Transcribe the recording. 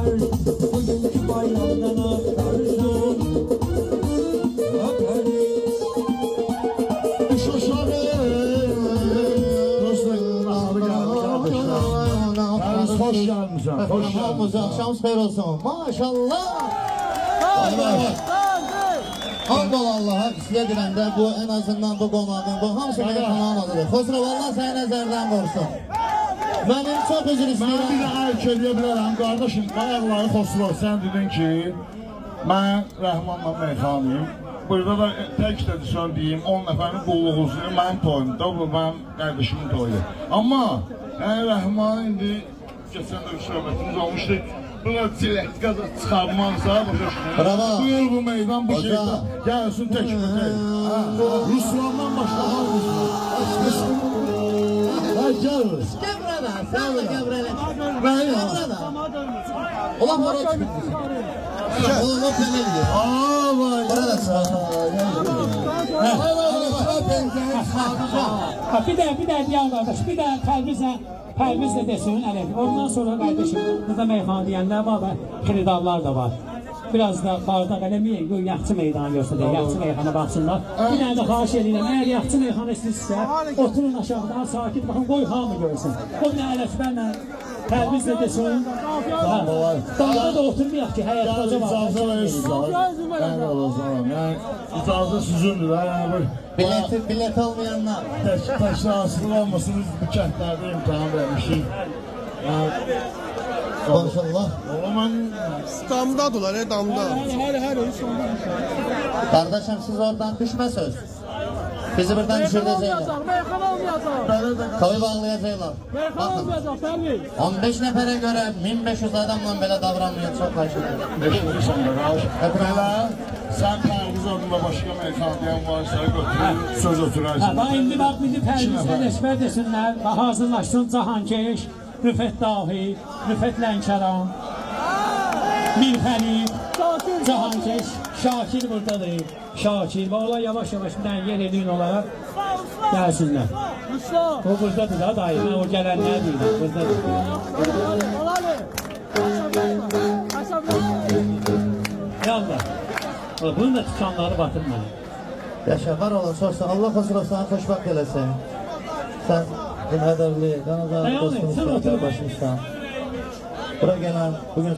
bugünkü bayramdan aktarsan. Hoş gelmişsin. Hoş geldiniz. Akşamınız xeyir olsun. Maşallah. Allah Allah'a size diləndə bu en azından bu qonağın, bu hamısı meyxananın adıdır. Xosrov Allah səni nəzərdən qorusun. Mənim çox üzr Mən istəyirəm. bir ayıq eləyə bilərəm, qardaşım, ayaqları Xosrov, sən dedin ki, mən Rəhmanla meyxanıyım. Burada da tək də sən deyim, 10 nəfərin qulluğusudur, mənim toyumda, bu mənim qardaşımın toyu. Amma Rəhman indi geçən də bir söhbətimiz olmuşdu. Buna çilək qazı çıxarmazsa, Bravo. buyur bu meydan, bu şeydən gəlsin tək-tək. Ruslandan başlamaq Ruslan. Ay gəliriz. Gel burada, sen de gel buraya. Gel burada. Ulan hara çıkıyorsun? Ulan ne gidiyor? Vay. Burada sıra. Bir de diyen kardeş, bir de Pərvizlə desin, ondan sonra kardeşim, burada meyxana diyenler var ve xiridarlar da var. Biraz da bardak eləməyin, yaxçı meydanı göstərək, yaxçı meyxana baxsınlar. Bir dənə də xahiş edirəm, əgər yaxçı meyxana istəyirsə, oturun aşağıdan sakit baxın, qoy hamı görsün. O bir dənə Ələkbərlə Pərvizlə desin, dağda da oturmayaq ki, həyatdaca var. İcazə verirsiniz, mən olacağım. Yəni, icazə sizindir, yəni Bilet olmayanlar. təkcə asılı olmasın, biz bu kəndlərdə imtihan vermişik. Maşallah. Ola mən Damdadılar, damda. Kardeşim siz oradan düşme söz. Bizi buradan düşürecekler. Meyxana olmayacaq. Toy bağlayacaklar. Meyxana Bakın. olmayacaq, Pərviz. 15 nəfərə görə 1500 adamla belə davranmıyor. Çok xahiş edirəm. eşidirsən də, belə sən Pərviz adında başqa meyxanadan varsa götürür, söz ötürərsən. Bax, indi bax, bizi Pərvizlə Ələkbər desinlər, hazırlaşsın Cahankeş, Rüfət Dahi, Rüfət Lənkəran, Mirfəli, Cahankeş, Şakir buradadır. Şakir, ola yavaş-yavaş bir dənə yer edin olaraq gəlsinlər. O buradadır da dayı, mən o gələnlər deyirəm, buradadır. Yallah, bunun da tutanları batırmayın. Yaşa var olan sorsa Allah Xosrov sana xoşbəxt eləsin. Sən hədərli, qanadar dostumuzsan, başımızsan. Bura gələn, bugün